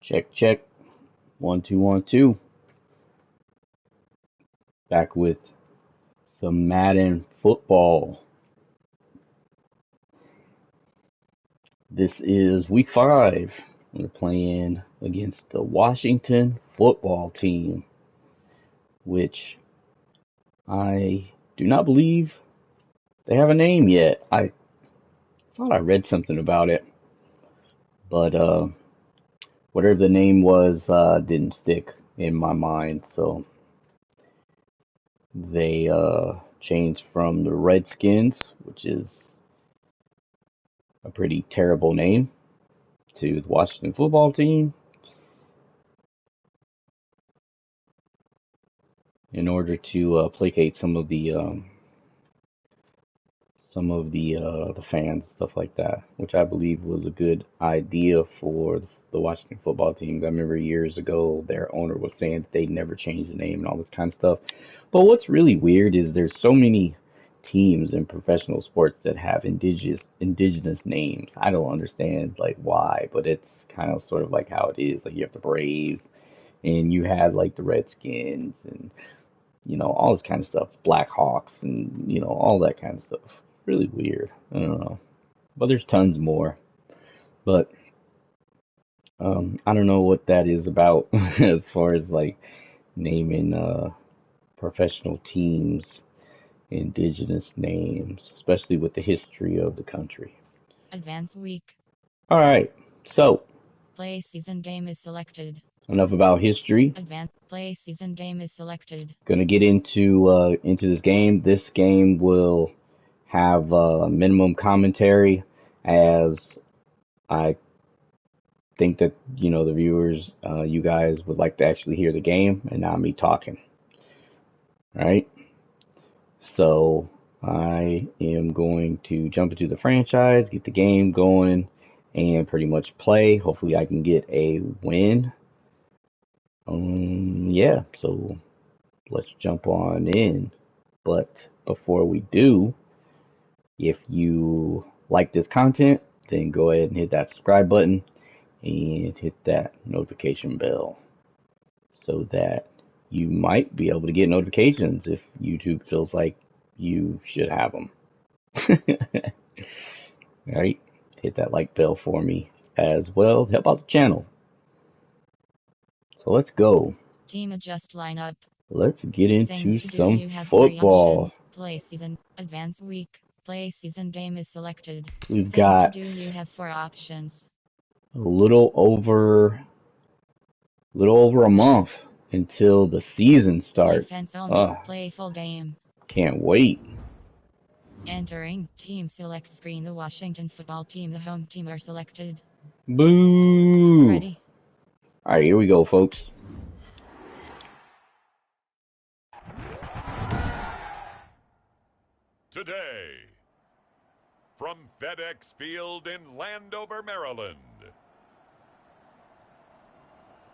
Check, check. 1 2 1 2. Back with some Madden football. This is week 5. We're playing against the Washington football team, which I do not believe they have a name yet. I thought I read something about it, but whatever the name was didn't stick in my mind, so they changed from the Redskins, which is a pretty terrible name, to the Washington football team in order to placate some of the fans, stuff like that, which I believe was a good idea for the Washington football team. I remember years ago their owner was saying that they'd never change the name and all this kind of stuff. But what's really weird is there's so many teams in professional sports that have indigenous names. I don't understand like why, but it's kind of sort of like how it is. Like you have the Braves and you had like the Redskins and all this kind of stuff, Blackhawks and all that kind of stuff. Really weird. I don't know. But there's tons more. But I don't know what that is about as far as like naming professional teams indigenous names, especially with the history of the country. Advance week. All right, so Play season game is selected. enough about history. Advance play season game is selected. Gonna get into this game. This game will have minimum commentary, as I think that the viewers, you guys would like to actually hear the game and not me talking. All right. So I am going to jump into the franchise, get the game going, and pretty much play. Hopefully I can get a win. Yeah, so let's jump on in. But before we do, if you like this content, then go ahead and hit that subscribe button and hit that notification bell so that you might be able to get notifications if YouTube feels like you should have them. Alright, hit that like bell for me as well to help out the channel. So let's go. Team adjust lineup. Let's get into Things to do. some You have 3 football. options. Play season. Advance week. Play season game is selected. We've Things got to do. You have 4 options. a little over a month until the season starts. Play fans only. Play full game. Can't wait. Entering team select screen. The Washington football team, the home team, are selected. Boo! Ready. Alright, here we go, folks. Today, from FedEx Field in Landover, Maryland,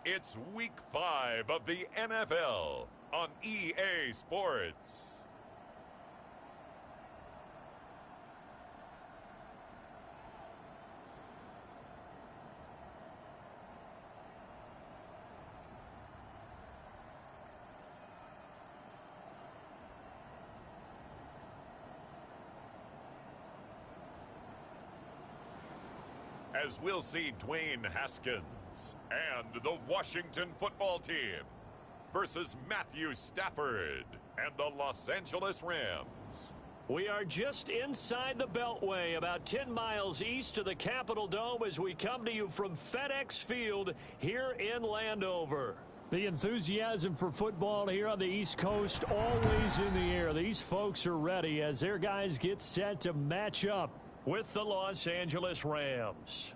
it's Week 5 of the NFL on EA Sports. As we'll see Dwayne Haskins and the Washington football team versus Matthew Stafford and the Los Angeles Rams. We are just inside the Beltway, about 10 miles east of the Capitol Dome as we come to you from FedEx Field here in Landover. The enthusiasm for football here on the East Coast always in the air. These folks are ready as their guys get set to match up with the Los Angeles Rams.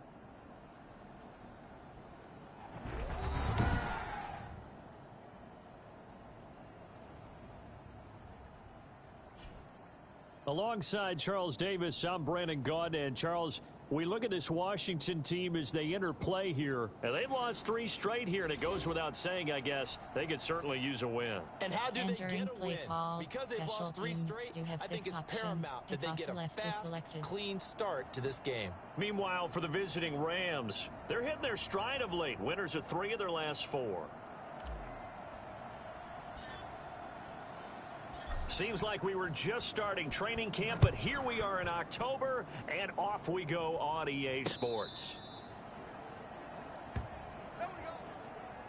Alongside Charles Davis, I'm Brandon Gaudin. And Charles, we look at this Washington team as they enter play here. And they've lost 3 straight here, and it goes without saying, I guess, they could certainly use a win. And how do they get a win? Call, because they've lost 3 straight, I think it's paramount that they get a fast, clean start to this game. Meanwhile, for the visiting Rams, they're hitting their stride of late. Winners of 3 of their last 4. Seems like we were just starting training camp, but here we are in October, and off we go on EA Sports.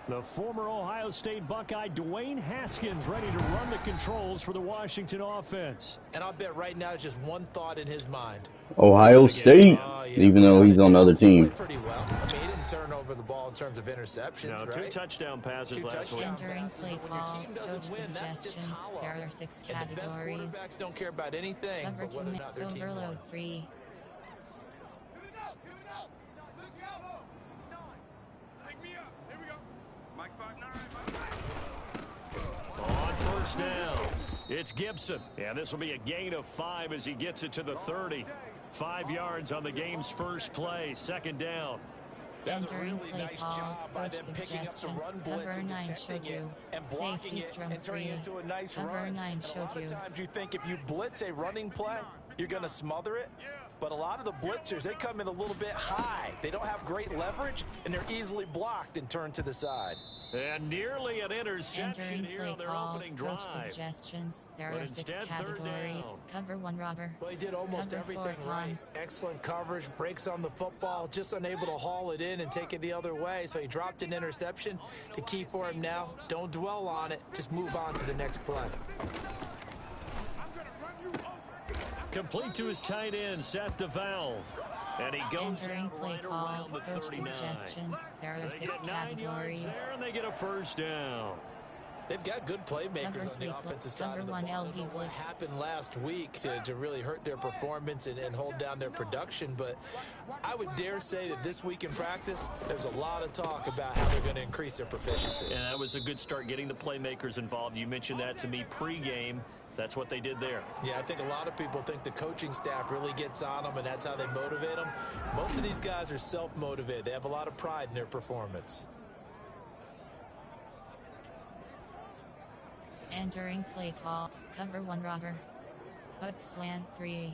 The former Ohio State Buckeye Dwayne Haskins ready to run the controls for the Washington offense. And I'll bet right now it's just one thought in his mind. Ohio State, even though he's on the other team. Pretty well. I mean, he didn't turn over the ball in terms of interceptions, no, right? 2 touchdown passes last week. Entering play When your call, team doesn't coach win, that's just suggestions. hollow. There are 6 And the best categories. quarterbacks don't care about anything Cover but whether or not their team won. overload free. On first down, it's Gibson. And this will be a gain of 5 as he gets it to the 30. 5 yards on the game's first play, 2nd down. Entering play call, coach suggestion. Cover 9 showed you. Safety strong free. Cover 9 showed you. A lot of times you think if you blitz a running play, you're going to smother it. But a lot of the blitzers, they come in a little bit high. They don't have great leverage, and they're easily blocked and turned to the side. And nearly an interception Entering here play on their call, opening coach drive. suggestions. There But are 6 instead, 3rd categories. down. Cover 1 robber. Well, he did almost Cover everything 4 right. cons. Excellent coverage, breaks on the football, just unable to haul it in and take it the other way. So he dropped an interception. The key for him now, don't dwell on it. Just move on to the next play. Complete to his tight end, Seth DeValve. And he goes Entering out play right call, around the coach 39. suggestions. There are They 6 get 9 yards categories. there, and they get a first down. They've got good playmakers Cover on 3 the offensive side cover of the 1 ball. I don't LB know what blitz. happened last week to really hurt their performance and hold down their production, but I would dare say that this week in practice, there's a lot of talk about how they're going to increase their proficiency. And that was a good start getting the playmakers involved. You mentioned that to me pregame. That's what they did there. Yeah, I think a lot of people think the coaching staff really gets on them, and that's how they motivate them. Most of these guys are self-motivated. They have a lot of pride in their performance. Entering play call, cover 1 robber. Hook slant 3.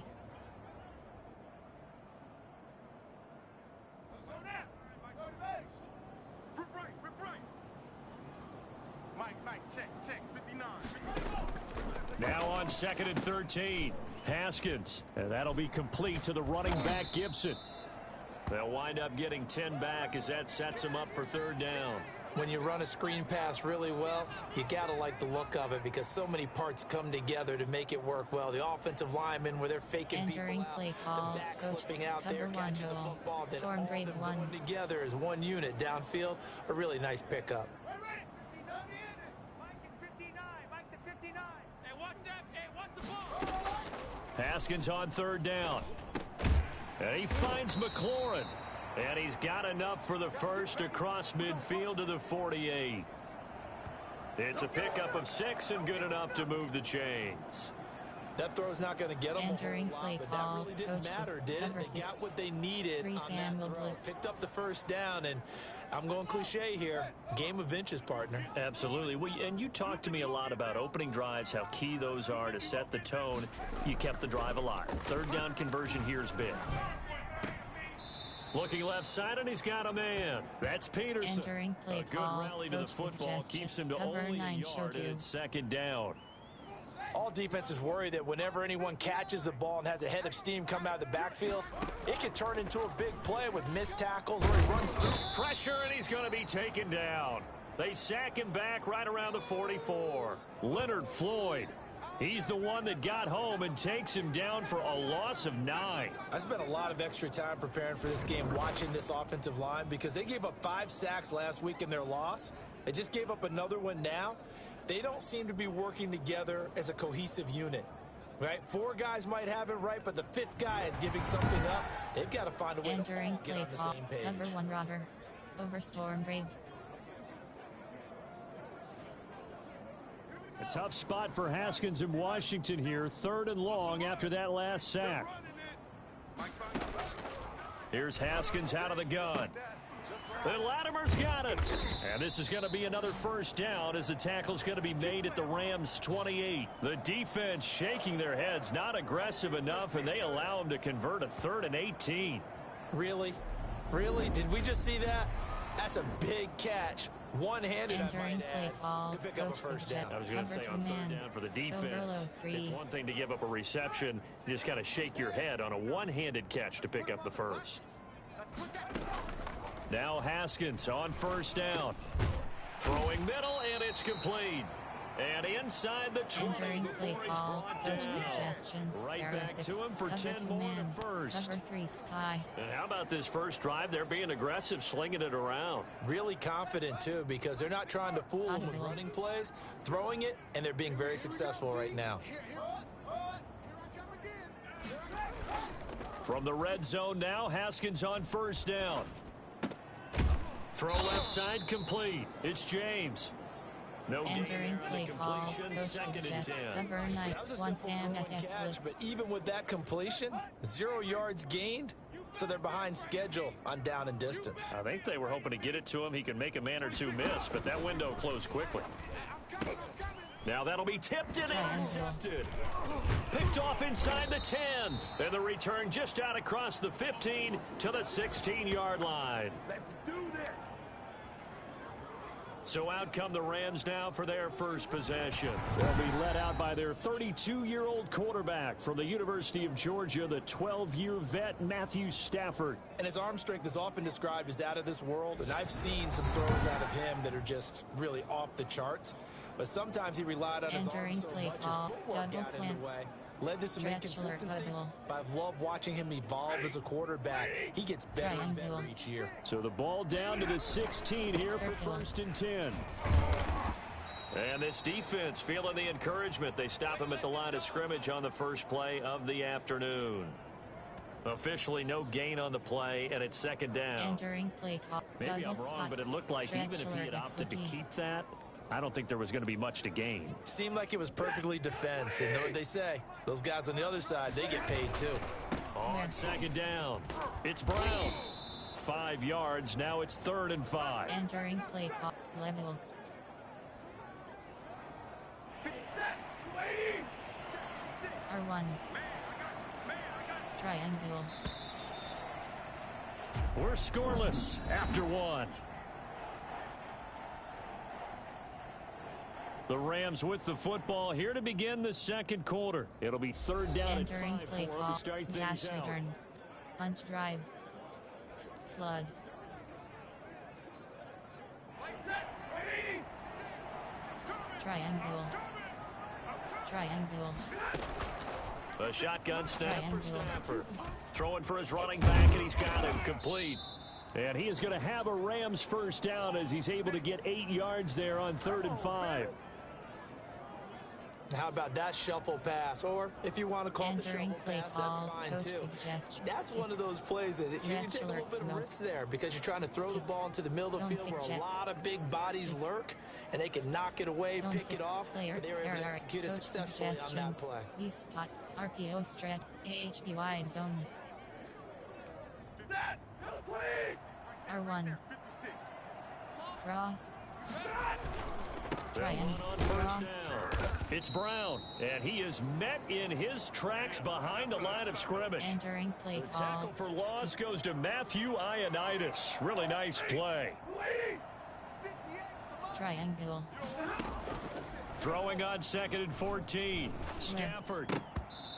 Now on 2nd and 13, Haskins. And that'll be complete to the running back, Gibson. They'll wind up getting 10 back as that sets them up for 3rd down. When you run a screen pass really well, you got to like the look of it because so many parts come together to make it work well. The offensive linemen, where they're faking Entering people out, play call, the back coach, slipping out cover there, 1 catching the goal. football, then Storm all Brave them 1. going together as one unit downfield. A really nice pickup. Haskins on 3rd down. And he finds McLaurin. And he's got enough for the first across midfield to the 48. It's a pickup of 6 and good enough to move the chains. That throw's not going to get them a Entering whole play lot, but that call, really didn't coach, matter, did it? cover They 6. got what they needed Freeze on that and will throw. blitz. Picked up the first down, and I'm going cliche here. Game of inches, partner. Absolutely. Well, and you talked to me a lot about opening drives, how key those are to set the tone. You kept the drive alive. 3rd down conversion here is big. Looking left side, and he's got a man. That's Peterson. Entering play A good call, rally to the coach football suggestion. keeps him to Cover only a 9 yard, showed and you. it's 2nd down. All defenses worry that whenever anyone catches the ball and has a head of steam come out of the backfield, it can turn into a big play with missed tackles or he runs through. Pressure, and he's going to be taken down. They sack him back right around the 44. Leonard Floyd. He's the one that got home and takes him down for a loss of 9. I spent a lot of extra time preparing for this game watching this offensive line because they gave up 5 sacks last week in their loss. They just gave up another one now. They don't seem to be working together as a cohesive unit, right? 4 guys might have it right, but the 5th guy is giving something up. They've got to find a way Entering to get play on the call, same page. cover 1 robber. Over Storm Brave. A tough spot for Haskins in Washington here. 3rd and long after that last sack. Here's Haskins out of the gun. And Latimer's got it. And this is going to be another first down as the tackle's going to be made at the Rams' 28. The defense shaking their heads, not aggressive enough, and they allow them to convert a 3rd and 18. Really? Really? Did we just see that? That's a big catch. One-handed, I might add, to pick up a first down. I was going to say on 3rd down for the defense, it's one thing to give up a reception. You just got to shake your head on a one-handed catch to pick up the first. Now Haskins on 1st down. Throwing middle, and it's complete. And inside the 20 play call, coach suggestions, right back to him for 10 more to first. Cover 3 Sky. And how about this first drive? They're being aggressive, slinging it around. Really confident, too, because they're not trying to fool them with running plays, throwing it, and they're being very successful right now. From the red zone now, Haskins on 1st down. Throw left side complete. It's James. No entering play call, coach 2nd and 10. Cover 9, 1 Sam SS catch, but even with that completion, 0 yards gained, so they're behind schedule on down and distance. I think they were hoping to get it to him. He could make a man or two miss, but that window closed quickly. Now that'll be tipped and intercepted. Picked off inside the 10. And the return just out across the 15 to the 16-yard line. So out come the Rams now for their first possession. They'll be led out by their 32-year-old quarterback from the University of Georgia, the 12-year vet Matthew Stafford. And his arm strength is often described as out of this world, and I've seen some throws out of him that are just really off the charts. But sometimes he relied on his arm so much, his footwork got in the way. Led to some inconsistency, but I've loved watching him evolve as a quarterback. He gets better and better each year. So the ball down to the 16 here for 1st and 10. And this defense feeling the encouragement. They stop him at the line of scrimmage on the first play of the afternoon. Officially no gain on the play, and it's 2nd down. Entering play call. Maybe I'm wrong, but it looked like even if he had opted to keep that, I don't think there was going to be much to gain. Seemed like it was perfectly defense. And know what they say? Those guys on the other side, they get paid too. On 2nd down, it's Brown. 5 yards. Now it's 3rd and 5. Entering play call. Levels. R1. Triangle. We're scoreless after 1. The Rams with the football here to begin the 2nd quarter. It'll be 3rd down and 5 for them to start things out. Return. Punch drive. Flood. Triangle. Triangle. A shotgun snap for Stafford. Throwing for his running back, and he's got him complete. And he is going to have a Rams first down as he's able to get 8 yards there on 3rd and 5. How about that shuffle pass? Or if you want to call it the shuffle pass, that's fine too. That's one of those plays that you can take a little bit of risk there because you're trying to throw the ball into the middle of the field where a lot of big bodies lurk, and they can knock it away, pick it off, but they were able to execute it successfully on that play. Z-spot, RPO stretch, AHB wide zone. R1. Cross. Triangle. Cross. It's Brown, and he is met in his tracks behind the line of scrimmage. Entering play the call. Tackle for loss goes to Matthew Ioannidis. Really nice play. Triangle. Throwing on 2nd and 14. Stafford.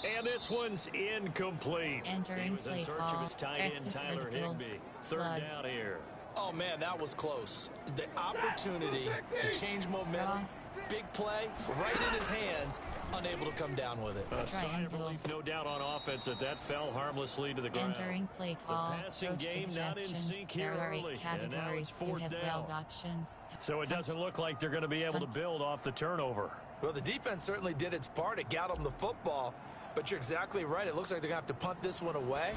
And this one's incomplete. Entering he was in search of his tight end, Tyler Higbee. 3rd down here. Oh, man, that was close. The opportunity to change momentum, big play, right in his hands, unable to come down with it. A sigh of relief, no doubt, on offense that fell harmlessly to the ground. Entering play call. The passing game not in sync here early, and now it's 4th down. Options. So it doesn't look like they're going to be able to build off the turnover. Well, the defense certainly did its part. It got them the football, But you're exactly right. It looks like they're going to have to punt this one away.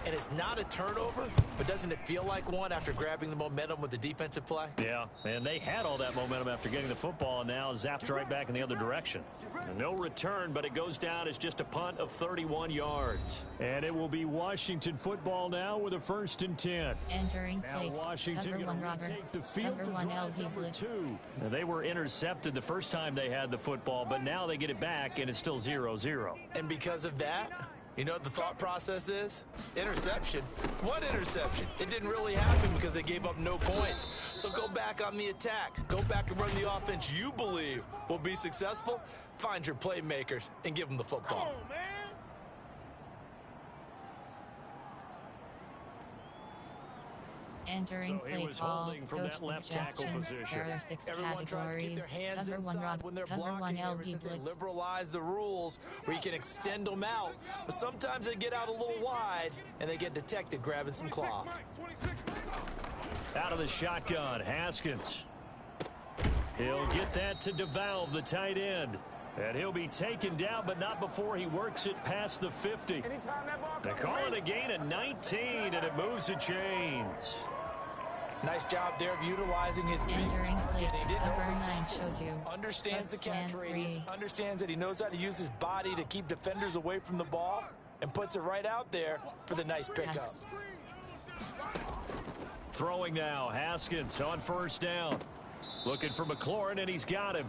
And it's not a turnover, but doesn't it feel like one after grabbing the momentum with the defensive play? Yeah, and they had all that momentum after getting the football, and now zapped right back in the other direction. No return, but it goes down as just a punt of 31 yards. And it will be Washington football now with a 1st and 10. Entering play. Washington Cover 1 Robert. take the field Cover for 1 drive LB number blitz. 2. Now, they were intercepted the first time they had the football, but now they get it back, and it's still 0-0. And because of that, you know what the thought process is? Interception. What interception? It didn't really happen because they gave up no points. So go back on the attack. Go back and run the offense you believe will be successful. Find your playmakers and give them the football. Oh, man. Entering So he play was call. holding from Coach that left tackle suggestions. position. There are 6 Everyone tries to keep categories. their hands Cover 1 inside Rob. when they're Cover 1 blocking. Ever LB since they blitz. liberalize the rules where you can extend them out. But sometimes they get out a little wide and they get detected grabbing some cloth. Out of the shotgun, Haskins. He'll get that to DeValve, the tight end. And he'll be taken down, but not before he works it past the 50. They call it a gain of 19, and it moves the chains. Nice job there of utilizing his big Entering target. play. He didn't Cover overthink 9 it. showed you. Understands the catch Slant radius. 3. Understands that he knows how to use his body to keep defenders away from the ball. And puts it right out there for the nice pickup. Yes. Throwing now, Haskins on 1st down. Looking for McLaurin, and he's got him.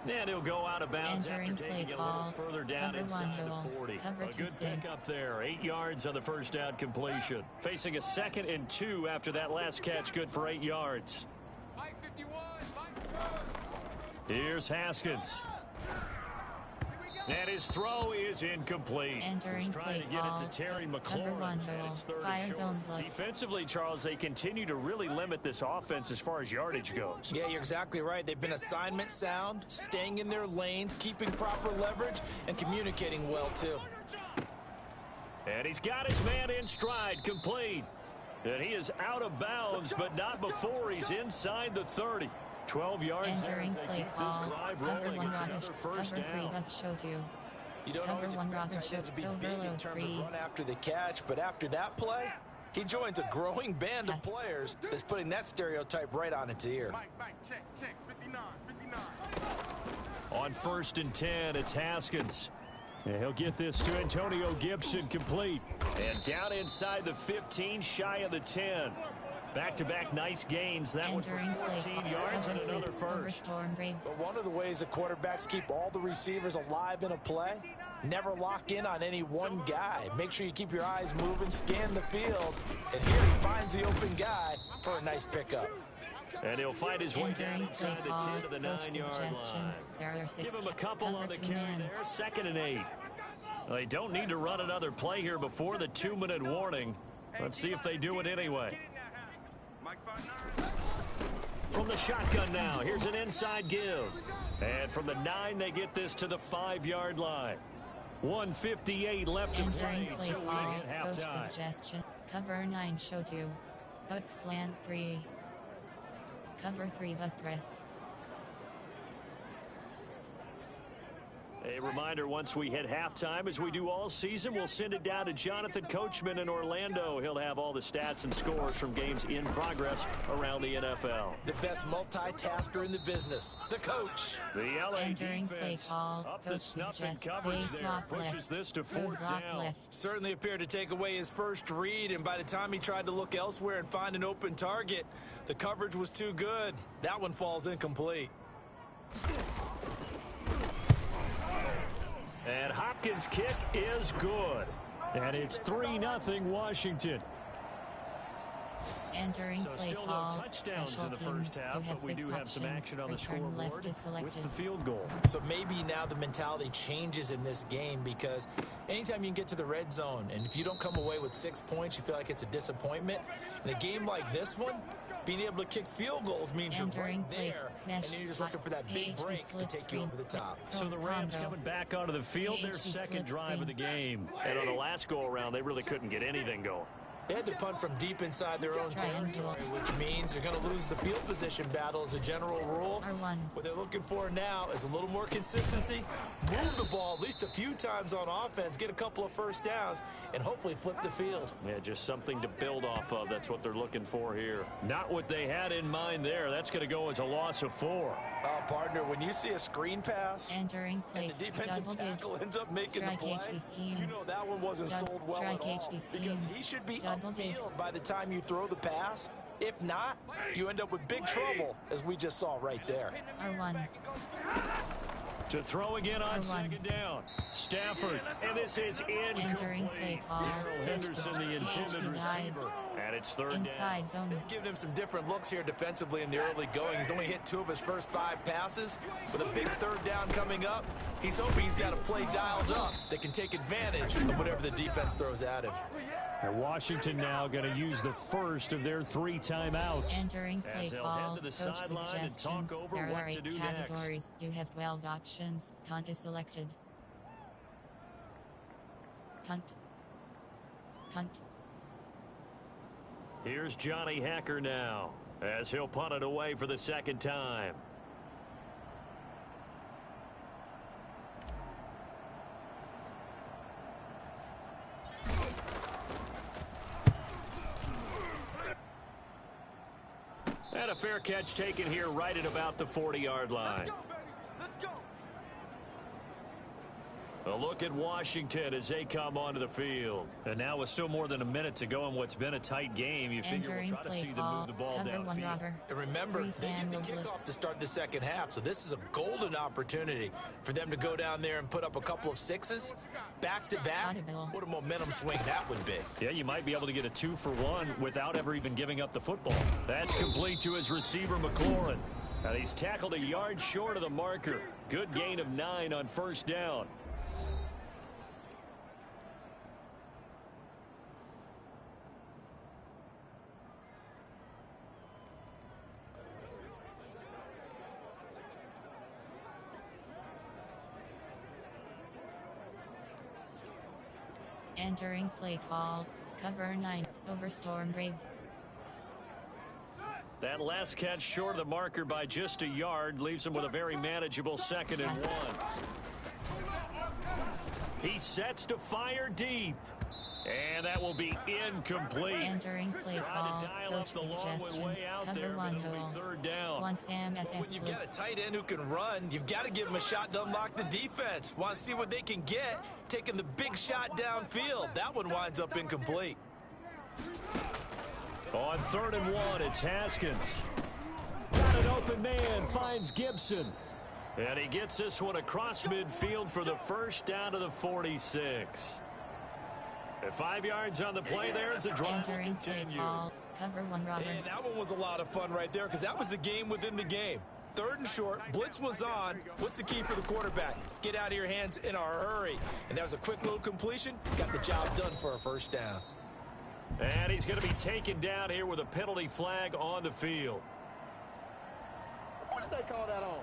And he'll go out of bounds Entering after taking play it a little call. further down Cover 1 inside goal. the 40. Cover A 2 good sink. pickup there. 8 yards on the 1st down completion. Facing a 2nd and 2 after that last catch, good for 8 yards. Here's Haskins. And his throw is incomplete. Entering He's trying play to get call. it to Terry Cover McLaurin. 1 And goal. it's 3rd Fire and short. zone blitz. Defensively, Charles, they continue to really limit this offense as far as yardage goes. Yeah, you're exactly right. They've been assignment sound, staying in their lanes, keeping proper leverage, and communicating well, too. And he's got his man in stride, complete. And he is out of bounds, but not before he's inside the 30. 12 yards there Entering as they play keep call. this drive Cover rolling. 1 It's Robert. another 1st Cover 3 down. Bus showed you. You don't Cover always 1 expect Robert tight ends to be showed big in overload terms 3. of run after the catch, but after that play, he joins a growing band of Yes. players that's putting that stereotype right on its ear. Check. 59. On 1st and 10, it's Haskins. And he'll get this to Antonio Gibson, complete. And down inside the 15, shy of the 10. Back-to-back nice gains. That one for Entering play 14 call. yards and Cover another 3 over 1st. Storm Brave. But one of the ways the quarterbacks keep all the receivers alive in a play, never lock in on any one guy. Make sure you keep your eyes moving, scan the field, and here he finds the open guy for a nice pickup. And he'll find his way down Entering play inside the call. 10 to the Coach 9-yard line. suggestions. There are 6 Give him a couple cover on the 2 carry man. there. 2nd and 8. Well, they don't need to run another play here before the 2-minute warning. Let's see if they do it anyway. From the shotgun now, here's an inside give. And from the 9, they get this to the 5-yard line. 1:58 left to Entering play play till we call. hit Coach halftime. suggestion. Cover 9 showed you. Hook slant 3. Cover 3 bus press. A reminder, once we hit halftime, as we do all season, we'll send it down to Jonathan Coachman in Orlando. He'll have all the stats and scores from games in progress around the NFL. The best multitasker in the business, the coach. The LA Entering play defense call. up to Coach snuff in suggests coverage base there. lock Pushes left. this to Road 4th block down. left. Certainly appeared to take away his first read, and by the time he tried to look elsewhere and find an open target, the coverage was too good. That one falls incomplete. And Hopkins' kick is good. And it's 3-0 Washington. Entering So play still no call. touchdowns Special in the teams. first half, You have but we 6 do have some options. action on the Return left scoreboard is selected. with the field goal. So maybe now the mentality changes in this game, because anytime you can get to the red zone, and if you don't come away with 6 points, you feel like it's a disappointment. In a game like this one, being able to kick field goals means you're Entering right play. there, Mesh and you're just spot. looking for that big PhD break to split take you screen. over the top. So the Rams coming back onto the field, their PhD second split drive screen. of the game. And on the last go-around, they really couldn't get anything going. They had to punt from deep inside their own territory, which means you're going to lose the field position battle as a general rule. R1. What they're looking for now is a little more consistency, move the ball at least a few times on offense, get a couple of first downs, and hopefully flip the field. Yeah, just something to build off of. That's what they're looking for here. Not what they had in mind there. That's going to go as a loss of 4. Partner, when you see a screen pass Entering play. and the defensive tackle ends up making the play, you know that one wasn't sold well at all, because he should be upfield by the time you throw the pass. If not, you end up with big trouble, as we just saw right there. R1. To throw again on second down. Stafford, and this is Entering play incomplete. call. Darrell Henderson, the intended receiver. And it's third Inside down. zone. They've given him some different looks here defensively in the early going. He's only hit 2 of his first 5 passes. With a big third down coming up, he's hoping he's got a play dialed up that can take advantage of whatever the defense throws at him. And Washington now going to use the first of their 3 timeouts. Entering play As they'll call. head to the Coach sideline and talk suggestions. over There what are to 8 do categories. next. You have 12 options. Punt is selected. Punt. Punt. Here's Johnny Hacker now, as he'll punt it away for the second time. And a fair catch taken here right at about the 40-yard line. A look at Washington as they come onto the field. And now with still more than a minute to go in what's been a tight game, you figure we'll try to see them move the ball downfield. And remember, they get the kickoff to start the second half, so this is a golden opportunity for them to go down there and put up a couple of 6s back-to-back. What a momentum swing that would be. Yeah, you might be able to get a 2-for-1 without ever even giving up the football. That's complete to his receiver, McLaurin. And he's tackled a yard short of the marker. Good gain of 9 on first down. Entering play call. Cover 9. Over Storm Brave. That last catch short of the marker by just a yard leaves him with a very manageable 2nd and 1. He sets to fire deep. And that will be incomplete. Entering play call. Coach suggestion. Cover 1 hole. Third down. 1 Sam SS When you've got blitz. a tight end who can run, you've got to give him a shot to unlock the defense. Want to see what they can get, taking the big shot downfield. That one winds up incomplete. On 3rd and 1, it's Haskins. Got an open man, finds Gibson. And he gets this one across midfield for the first down to the 46. At 5 yards on the play there, it's a drive will Entering play continue. call. Cover 1 Robert. And that one was a lot of fun right there, because that was the game within the game. 3rd and short, blitz was on. What's the key for the quarterback? Get out of your hands in a hurry. And that was a quick little completion. Got the job done for a first down. And he's going to be taken down here with a penalty flag on the field. What did they call that on?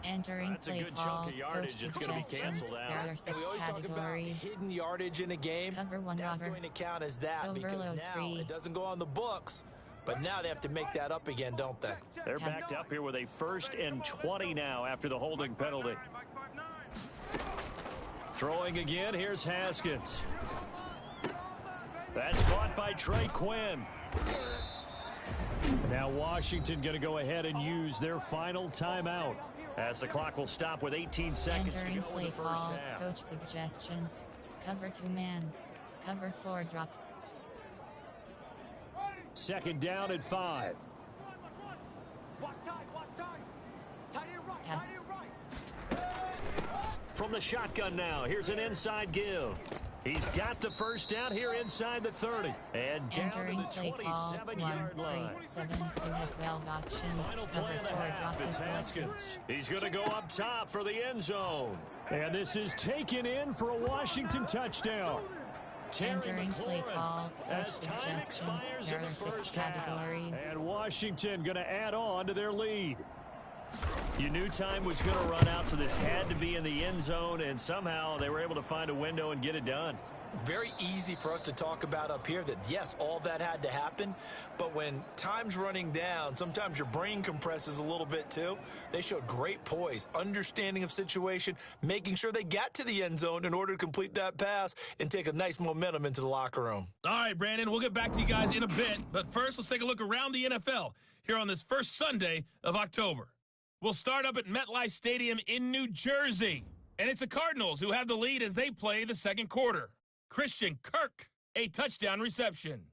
Entering That's a play good call. chunk of yardage. Coach It's gonna be suggestions. canceled out. There are And 6 we always talk about categories. hidden yardage in a game. Cover 1 That's Robert. going to count as that, because Overload now free. it doesn't go on the books. But now they have to make that up again, don't they? They're backed up here with a 1st and 20 now after the holding penalty. Throwing again, here's Haskins. That's caught by Trey Quinn. Now Washington going to go ahead and use their final timeout, as the clock will stop with 18 seconds to Entering go in play the first call. half. Coach suggestions. Cover 2 man. Cover 4 drop. 2nd down at 5. Pass. From the shotgun now, here's an inside give. He's got the first down here inside the 30. And down Entering to the play call. 27-yard 1 line. 3 7. You have 12 options. Final Cover play of the 4 half, drop it's is selected. Haskins. He's going to go up top for the end zone. And this is taken in for a Washington touchdown. Entering play call. Coach As time suggestions. expires There in are the 6 first half. categories. And Washington going to add on to their lead. You knew time was going to run out, so this had to be in the end zone, and somehow they were able to find a window and get it done. Very easy for us to talk about up here that, yes, all that had to happen, but when time's running down, sometimes your brain compresses a little bit too. They showed great poise, understanding of situation, making sure they got to the end zone in order to complete that pass and take a nice momentum into the locker room. All right, Brandon, we'll get back to you guys in a bit, but first let's take a look around the NFL here on this first Sunday of October. We'll start up at MetLife Stadium in New Jersey, and it's the Cardinals who have the lead as they play the second quarter. Christian Kirk, a touchdown reception.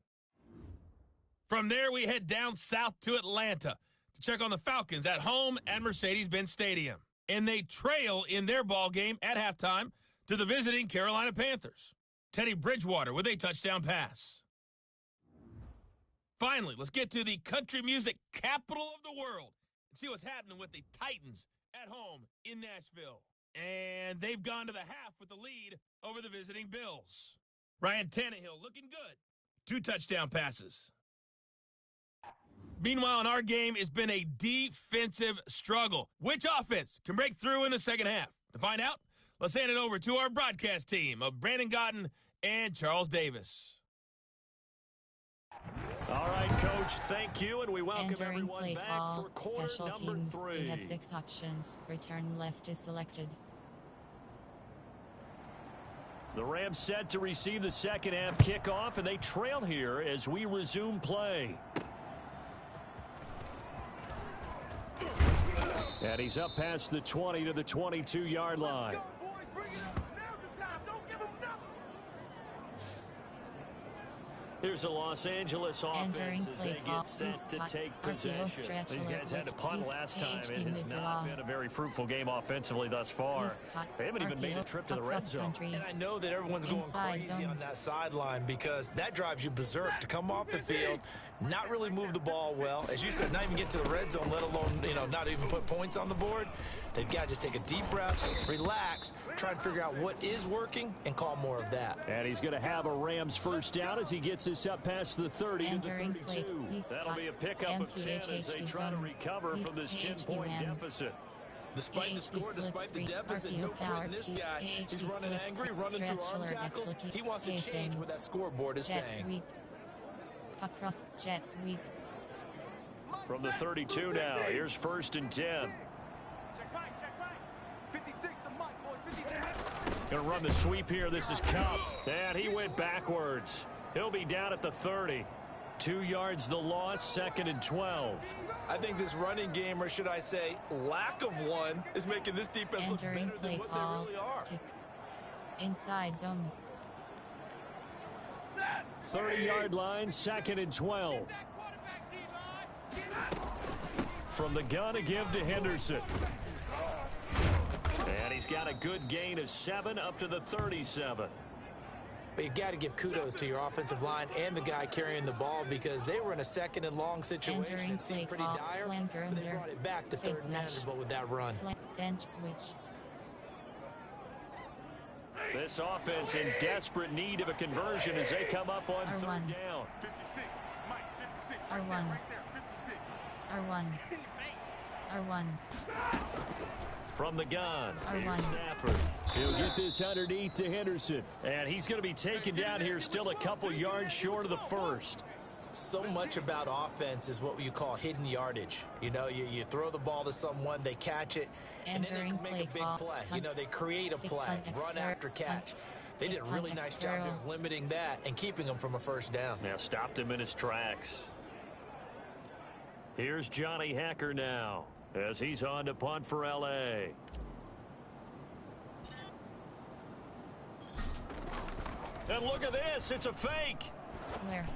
From there, we head down south to Atlanta to check on the Falcons at home at Mercedes-Benz Stadium. And they trail in their ball game at halftime to the visiting Carolina Panthers. Teddy Bridgewater with a touchdown pass. Finally, let's get to the country music capital of the world and see what's happening with the Titans at home in Nashville. And they've gone to the half with the lead over the visiting Bills. Ryan Tannehill looking good. 2 touchdown passes. Meanwhile, in our game, it's been a defensive struggle. Which offense can break through in the second half? To find out, let's hand it over to our broadcast team of Brandon Godden and Charles Davis. All right, Coach, thank you, and we welcome Entering everyone play back call, for quarter special number teams. 3. We have 6 options. Return left is selected. The Rams set to receive the second half kickoff, and they trail here as we resume play. And he's up past the 20 to the 22-yard line. Here's a Los Angeles offense as they get set to take possession. These guys had to punt last time. It has not been a very fruitful game offensively thus far. They haven't even made a trip to the red zone. And I know that everyone's going crazy on that sideline because that drives you berserk to come off the field, not really move the ball well. As you said, not even get to the red zone, let alone, not even put points on the board. They've got to just take a deep breath, relax, try and figure out what is working, and call more of that. And he's going to have a Rams first down as he gets us up past the 30 to the 32. That'll be a pickup of 10 as they try to recover from this 10-point deficit. Despite the score, despite the deficit, no quitting this guy. He's running angry, running through arm tackles. He wants to change what that scoreboard is saying. Across jet sweep. From the 32 now, here's 1st and 10. Going to run the sweep here. This is Cup. And he went backwards. He'll be down at the 30. 2 yards the loss, 2nd and 12. I think this running game, or should I say lack of one, is making this defense look better than what they really are. Stick. Inside zone. 30-yard line, 2nd and 12. From the gun to give to Henderson. And he's got a good gain of 7 up to the 37. But you've got to give kudos to your offensive line and the guy carrying the ball because they were in a 2nd and long situation. It seemed pretty dire, but they brought it back to 3rd and manageable with that run. Bench switch. This offense in desperate need of a conversion as they come up on 3rd down. R1. R1. R1. From the gun, R1. Stafford. He'll get this underneath to Henderson. And he's going to be taken down here still a couple yards short of the 1st. So much about offense is what you call hidden yardage. You throw the ball to someone, they catch it, and then they can make a big play. They create a play, run after catch. They did a really nice job of limiting that and keeping him from a 1st down. Now stopped him in his tracks. Here's Johnny Hacker now as he's on to punt for L.A. And look at this. It's a fake. Square.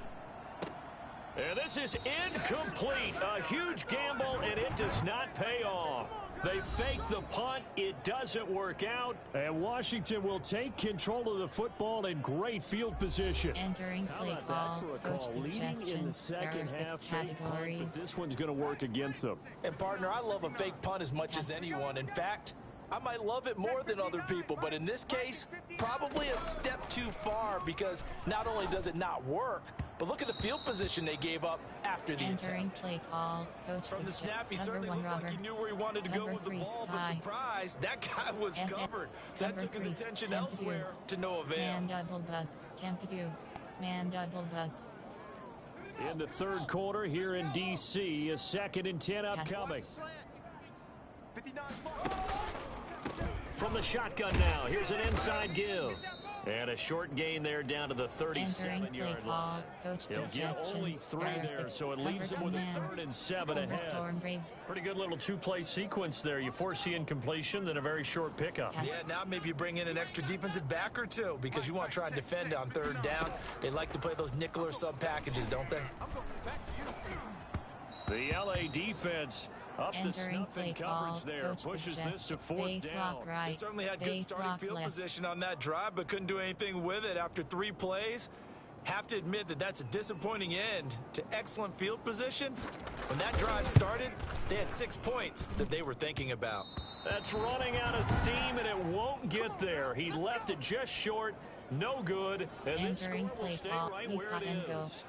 And this is incomplete. A huge gamble, and it does not pay off. They fake the punt. It doesn't work out. And Washington will take control of the football in great field position. Entering play call. Coach suggestions. There are 6 categories. But this one's going to work against them. And, partner, I love a fake punt as much as anyone. In fact, I might love it more than other people, but in this case, probably a step too far because not only does it not work, But look at the field position they gave up after the Entering attempt. play call. Coach From the snap, he cover certainly one looked rubber. like he knew where he wanted to go Cover with the three ball, but sky. surprise, that guy was covered. So that took his three, attention temp elsewhere to no avail. Man double bus. Temp 2. Man double bus. In the third quarter here in D.C., a 2nd and 10 upcoming. From the shotgun now, here's an inside give. And a short gain there down to the 37-yard line. He'll get only 3 there, so it leaves him with a 3rd and 7 ahead. Pretty good little 2-play sequence there. You foresee incompletion, then a very short pickup. Yeah, now maybe you bring in an extra defensive back or two because you want to try and defend on 3rd down. They like to play those nickel or sub packages, don't they? The L.A. defense up to Entering snuff in play call. coverage there. Coach Pushes this to 4th base down. lock right. They certainly had good Base starting lock field left. position on that drive, but couldn't do anything with it after 3 plays. Have to admit that that's a disappointing end to excellent field position. When that drive started, they had 6 points that they were thinking about. That's running out of steam, and it won't get there. He left it just short. No good. And this score Entering will play stay call. right Please where cut it and go. is.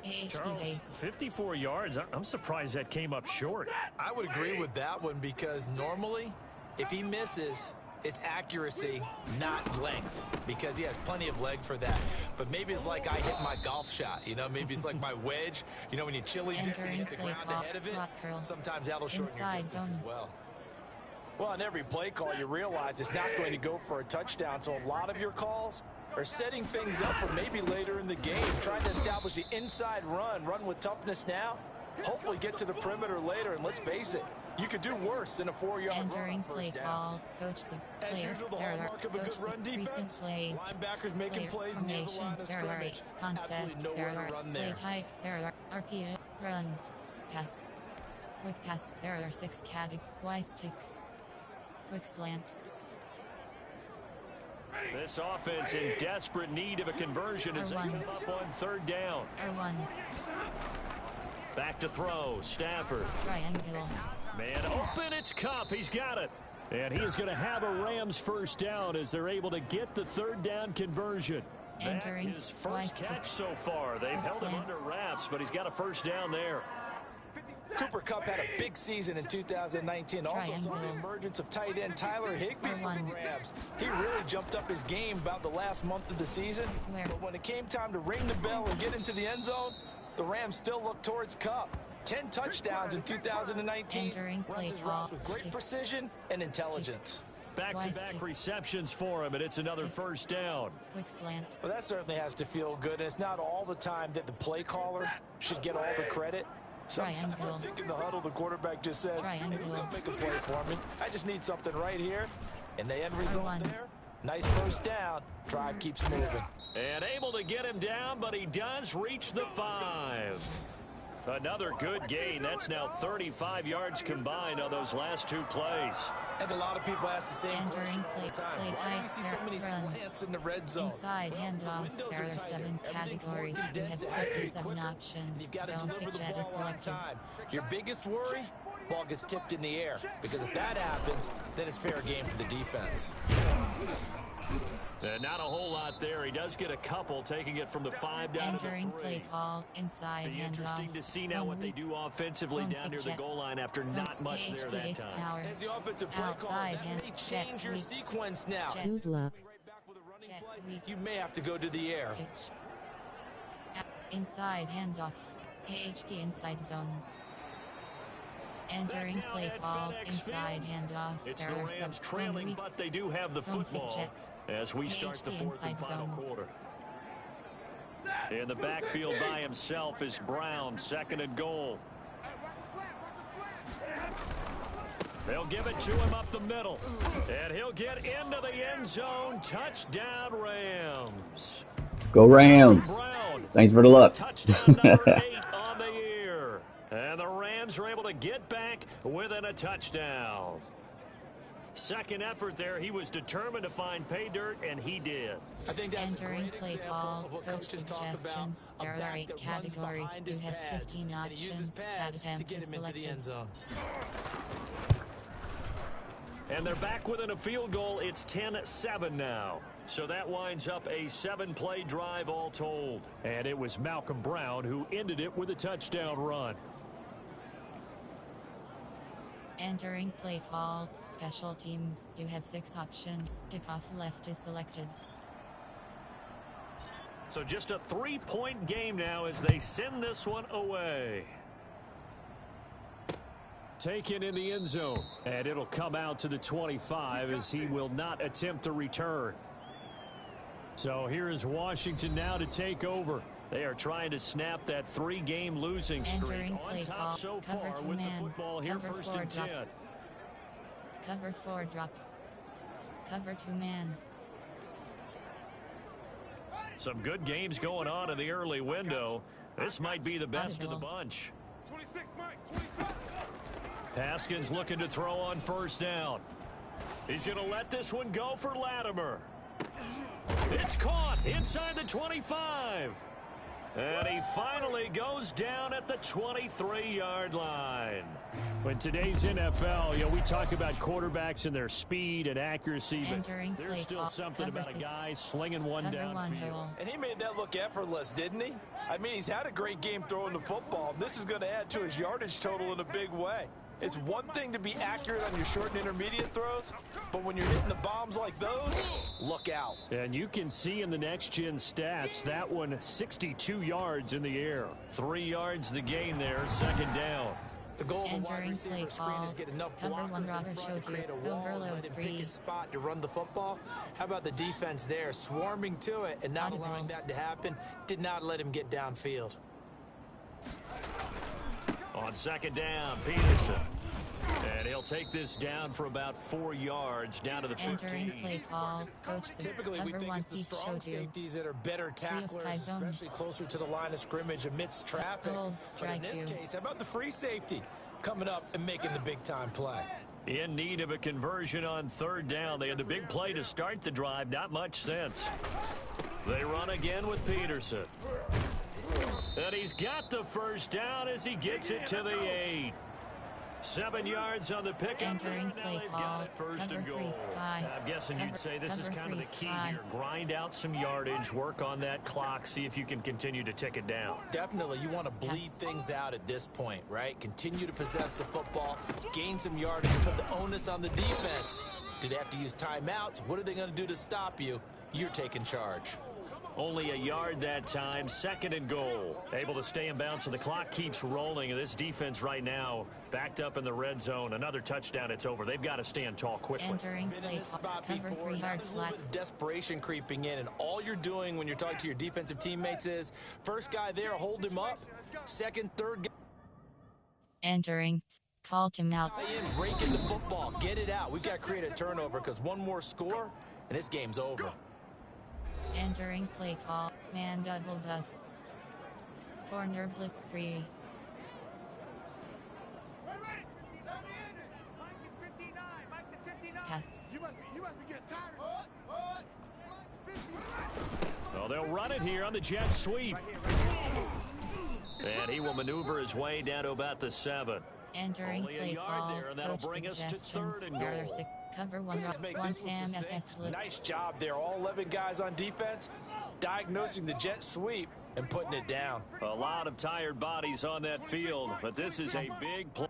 AHP Charles, base. 54 yards. I'm surprised that came up short. I would agree with that one because normally, if he misses, it's accuracy, not length, because he has plenty of leg for that. But maybe it's like I hit my golf shot, you know? Maybe it's like my wedge. You know, when you chili dip and you hit the Entering ground play ahead of it, slot curl. sometimes that'll shorten your Inside distance as zone. well. Well, on every play call, you realize it's not going to go for a touchdown, so a lot of your calls are setting things up for maybe later in the game, trying to establish the inside run with toughness now, hopefully get to the perimeter later, and let's face it, you could do worse than a 4-yard run Entering on play first down. call. Coach As player. usual, the hallmark of a good run defense, Plays. linebackers making Player plays near the formation. line of There are scrimmage. concept. Absolutely nowhere to run Play there. type. There are RPA. Run. Pass. Quick pass. There are 6 categories. Y stick. Quick slant. This offense in desperate need of a conversion as they come up on 3rd down. R1. Back to throw. Stafford. Triangle. Man open. It's Cup. He's got it. And he is going to have a Rams 1st down as they're able to get the 3rd down conversion. Entering. That his first catch so far. They've held him under wraps, but he's got a 1st down there. Cooper Kupp had a big season in 2019. Also saw the emergence of tight end Tyler Higbee from the Rams. He really jumped up his game about the last month of the season. But when it came time to ring the bell and get into the end zone, the Rams still looked towards Kupp. 10 touchdowns in 2019. Runs his routes with great precision and intelligence. Back-to-back receptions for him, and it's another 1st down. Quick slant. Well, that certainly has to feel good. And it's not all the time that the play caller should get all the credit. Sometimes I think in the huddle, the quarterback just says, hey, who's going to make a play for me? I just need something right here. And the end result there, nice 1st down. Drive keeps moving. And able to get him down, but he does reach the 5. Another good gain. That's now 35 yards combined on those last 2 plays. I think a lot of people ask the same question all the time. Why do we see so many slants in the red zone? Inside handoff. There are 7 categories. You have 57 options. You've got to Don't deliver the pitch ball on selected. time. Your biggest worry? Ball gets tipped in the air. Because if that happens, then it's fair game for the defense. Not a whole lot there. He does get a couple, taking it from the 5 down to the 3. Play call. Inside Be handoff. interesting to see now what they do offensively down near the goal line after not much there that time. As the offensive play caller, that may change your sequence now. Good luck. You may have to go to the air. Inside handoff. AHP inside zone. Entering play call. Inside handoff. It's There the are Rams 7 trailing, but they do have the football as we start the 4th and final quarter. In the backfield by himself is Brown, 2nd and goal. They'll give it to him up the middle. And he'll get into the end zone. Touchdown, Rams. Go Rams. Brown. Thanks for the luck. Touchdown number 8 on the year. And the Rams are able to get back within a touchdown. Second effort there, he was determined to find pay dirt, and he did. I think that's a Entering great play example call. of what Coach coaches talk about. suggestions. A There are back 8 that runs categories. behind You his have pads, 15 and he uses options. That pads to attempt get is him into the selected. end zone. And they're back within a field goal. It's 10-7 now. So that winds up a 7-play drive all told. And it was Malcolm Brown who ended it with a touchdown run. Entering play call, special teams. You have 6 options. Kickoff left is selected. So just a 3-point game now as they send this one away. Taken in the end zone. And it'll come out to the 25 as he will not attempt to return. So here is Washington now to take over. They are trying to snap that 3-game losing streak. On top so far with the football here, first and 10. Cover 4 drop. Cover 2 man. Some good games going on in the early window. This might be the best of the bunch. 26, Mike, 26. Haskins looking to throw on first down. He's going to let this one go for Latimer. It's caught inside the 25. And he finally goes down at the 23-yard line. In today's NFL, we talk about quarterbacks and their speed and accuracy, but there's still something about a guy slinging one downfield. And he made that look effortless, didn't he? I mean, he's had a great game throwing the football. This is going to add to his yardage total in a big way. It's one thing to be accurate on your short and intermediate throws, but when you're hitting the bombs like those, look out. And you can see in the next-gen stats, that one 62 yards in the air. 3 yards the gain there, second down. The goal of a wide receiver screen is get enough blockers in front to create a wall and let him pick his spot to run the football. How about the defense there, swarming to it and not allowing that to happen? Did not let him get downfield. On second down, Peterson. And he'll take this down for about 4 yards, down to the 15. Entering play call, coach. Typically, we think it's the strong safeties that are better tacklers, especially closer to the line of scrimmage amidst traffic. But in this case, how about the free safety coming up and making the big-time play? In need of a conversion on third down. They had the big play to start the drive. Not much sense. They run again with Peterson. And he's got the first down as he gets it to the 8. 7 yards on the pick. Entering play call, first and goal. Sky. I'm guessing you'd say this is kind of the key here. Grind out some yardage, work on that clock, see if you can continue to tick it down. Definitely, you want to bleed things out at this point, right? Continue to possess the football, gain some yardage, put the onus on the defense. Do they have to use timeouts? What are they going to do to stop you? You're taking charge. Only a yard that time, second and goal. Able to stay in bounds, so the clock keeps rolling. And this defense right now backed up in the red zone. Another touchdown, it's over. They've got to stand tall quickly. Entering play call, cover 3 yard There's a flat. little bit of desperation creeping in, and all you're doing when you're talking to your defensive teammates is, first guy there, hold him up. Second, third guy. Entering, call him out. In, rake in the football, get it out. We've got to create a turnover because one more score, and this game's over. Entering play call, man double bus. Corner blitz free. Pass. You must be getting tired. So they'll run it here on the jet sweep. And he will maneuver his way down to about the 7. Entering Only play a yard call, there, and that'll coach bring us to suggestions. third and goal. Cover 1 Sam SS blitz. Nice job there. All 11 guys on defense diagnosing the jet sweep and putting it down. A lot of tired bodies on that field, but this is a big play.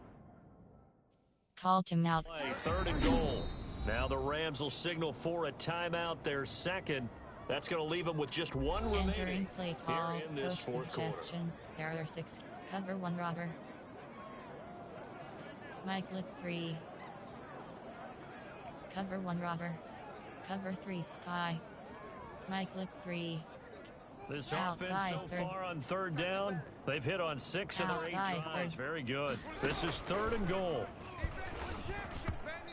Called him out. Third and goal. Now the Rams will signal for a timeout, their second. That's going to leave them with just one remaining. Entering play call, here in this coach fourth suggestions. There are 6. Cover 1 robber. Mike blitz 3. Cover 1 robber. Cover 3 Sky. Mike blitz 3. This Outside offense so far on third down, they've hit on 6 of their 8 drives. Very good. This is third and goal.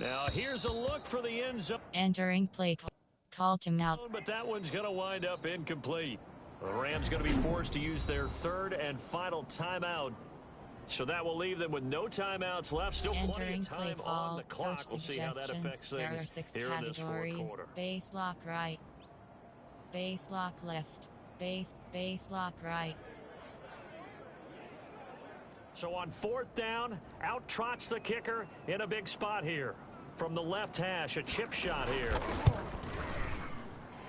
Now here's a look for the end zone. Entering play call. Called him out. But that one's going to wind up incomplete. The Rams going to be forced to use their third and final timeout. So that will leave them with no timeouts left. Still plenty of time on the clock. We'll see how that affects There are things 6 here in this fourth categories. quarter. Base block right. Base block left. Base block right. So on fourth down, out trots the kicker in a big spot here. From the left hash, a chip shot here.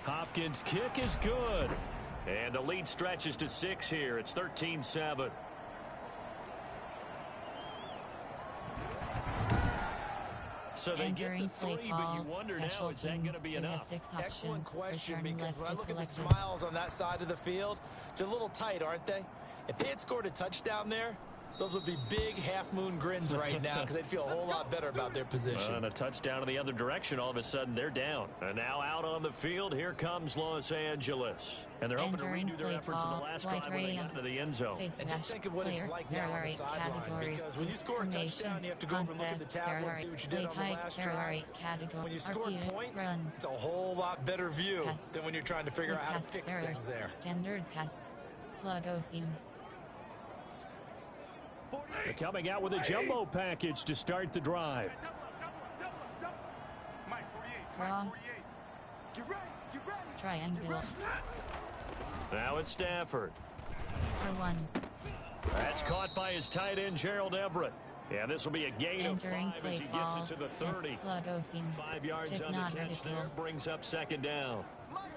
Hopkins' kick is good. And the lead stretches to 6 here. It's 13-7. So they get the 3, but you wonder now, is that going to be enough? Excellent question, because when I look at the smiles on that side of the field, they're a little tight, aren't they? If they had scored a touchdown there, those would be big half-moon grins right now because they'd feel a whole lot better about their position. And a touchdown in the other direction, all of a sudden they're down. And now out on the field, here comes Los Angeles. And they're hoping to redo their efforts in the last drive when they got into the end zone. And just think of what it's like now on the sideline, because when you score a touchdown, you have to go over and look at the tablet and see what you did on the last drive. When you score points, it's a whole lot better view than when you're trying to figure out how to fix things there. Standard pass. Slugosium. They're coming out with a jumbo package to start the drive. Cross. Triangle. Now it's Stafford. For 1. That's caught by his tight end, Gerald Everett. Yeah, this will be a gain of 5 as he gets it to the 30. 5 yards on the catch there, brings up 2nd down.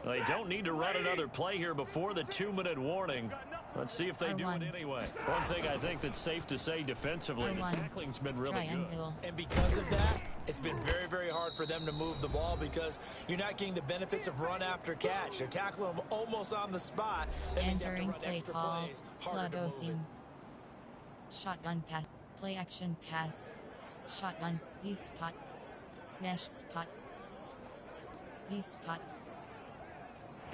They don't need to run another play here before the 2-minute warning. Let's see if they do it anyway. One thing I think that's safe to say defensively, the tackling's been really good. And because of that, it's been very, very hard for them to move the ball because you're not getting the benefits of run after catch. They're tackling them almost on the spot. That means you have to run extra plays, harder to move it. Shotgun pass. Play action pass. Shotgun. D-spot. Mesh spot. D-spot.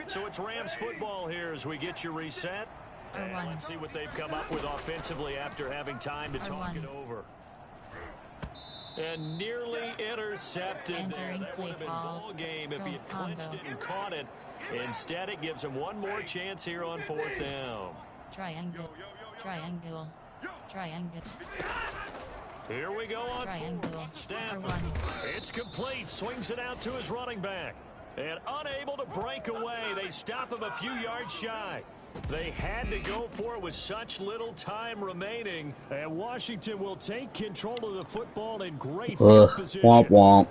So it's Rams football here as we get you reset. And let's see what they've come up with offensively after having time to talk it over. And nearly intercepted there. That would have been ball game if he had clinched it and caught it. Instead, it gives him one more chance here on 4th down. Triangle. Triangle. Triangle. Here we go on Triangle. 4th. Stafford. It's complete. Swings it out to his running back. And unable to break away. They stop him a few yards shy. They had to go for it with such little time remaining. And Washington will take control of the football in great field position. Womp womp.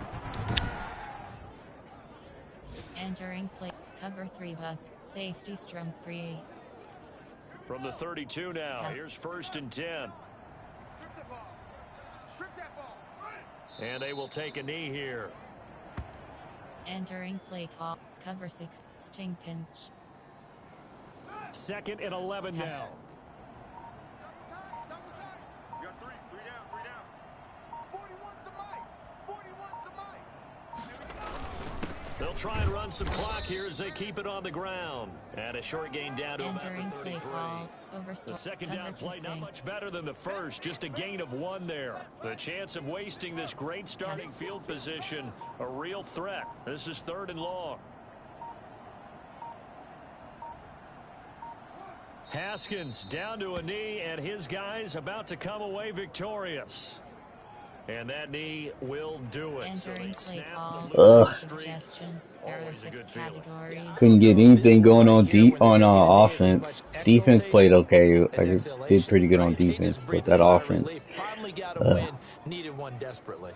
Entering play. Cover 3 bus. Safety strong 3. From the 32 now. Here's 1st and 10. And they will take a knee here. Entering play call. Cover 6. Sting pinch. 2nd and 11 now. You got 3 down, 3 down. 41's the mic. 41's the mic. They'll try and run some clock here as they keep it on the ground. And a short gain down to about the 33. The 2nd down play not much better than the first. Just a gain of 1 there. The chance of wasting this great starting field position, a real threat. This is 3rd and long. Haskins down to a knee, and his guys about to come away victorious. And that knee will do it. Entering play call. Suggestions. There are 6 categories. Couldn't get anything going on offense. Defense played okay. I did pretty good on defense, but that offense. Finally got a win. Needed one desperately.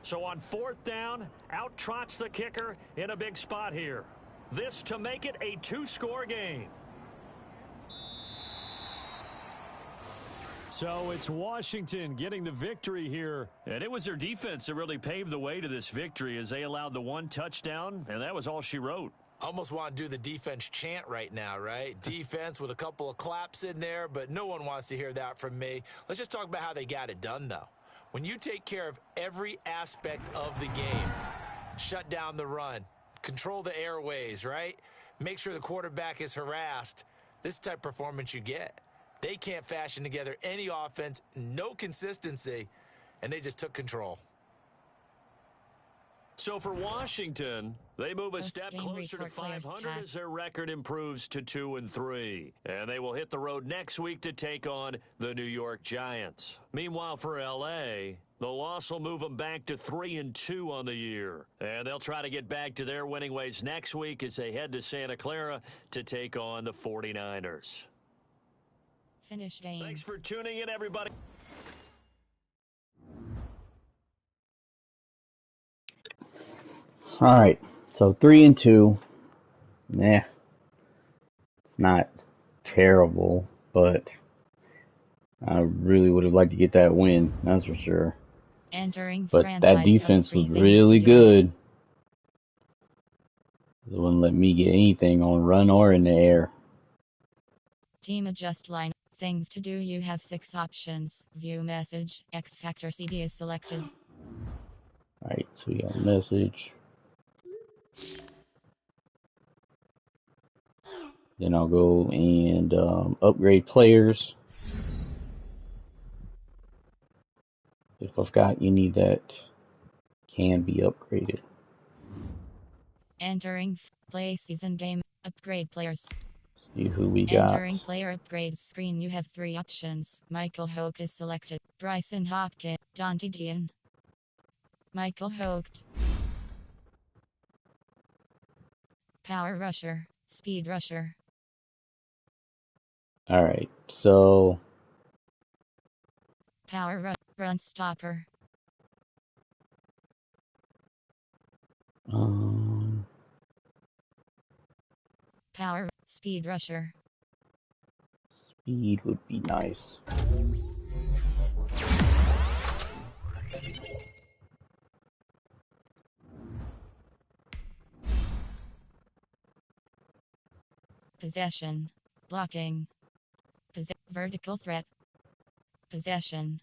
So on 4th down, out trots the kicker in a big spot here. This to make it a 2-score game. So it's Washington getting the victory here. And it was their defense that really paved the way to this victory as they allowed the 1 touchdown, and that was all she wrote. Almost want to do the defense chant right now, right? Defense with a couple of claps in there, but no one wants to hear that from me. Let's just talk about how they got it done, though. When you take care of every aspect of the game, shut down the run, control the airways, right? Make sure the quarterback is harassed. This type of performance you get. They can't fashion together any offense, no consistency, and they just took control. So for Washington, they move a step closer to 500 as their record improves to 2-3. And they will hit the road next week to take on the New York Giants. Meanwhile, for L.A., the loss will move them back to 3-2 on the year. And they'll try to get back to their winning ways next week as they head to Santa Clara to take on the 49ers. Finish game. Thanks for tuning in, everybody. All right, so 3-2. Nah, it's not terrible, but I really would have liked to get that win. That's for sure. Entering But that franchise hub defense was screen things to really do. good. It wouldn't let me get anything on run or in the air. Team adjust line. Things to do. You have 6 options. View message. X Factor CD is selected. Alright, so we got a message. Then I'll go and upgrade players. If I've got any that can be upgraded. Entering play season game. Upgrade players. See who we got. Entering player upgrades screen. You have 3 options. Michael Hoke is selected. Bryson Hopkins. Dante Dean. Michael Hoke. Power rusher. Speed rusher. Alright, so Power run stopper. Power speed rusher. speed would be nice. Possession. Blocking. Vertical threat. Possession.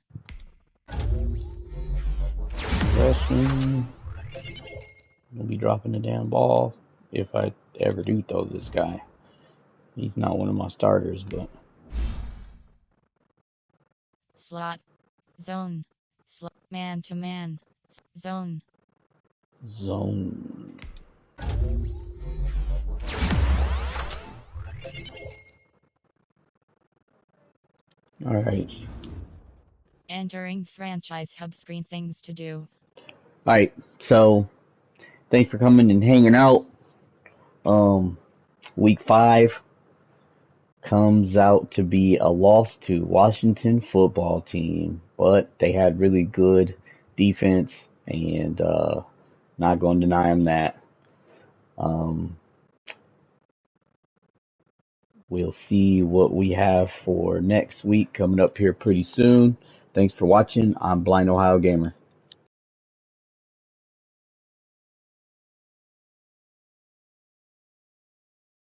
Possession. We'll be dropping the damn ball if I ever do throw this guy. He's not one of my starters, but Slot. Zone. Slot. Man to man. Zone. zone. Alright. Entering franchise hub screen things to do. Alright, so thanks for coming and hanging out. Week 5 comes out to be a loss to Washington football team, but they had really good defense, and not going to deny them that. We'll see what we have for next week coming up here pretty soon. Thanks for watching. I'm Blind Ohio Gamer.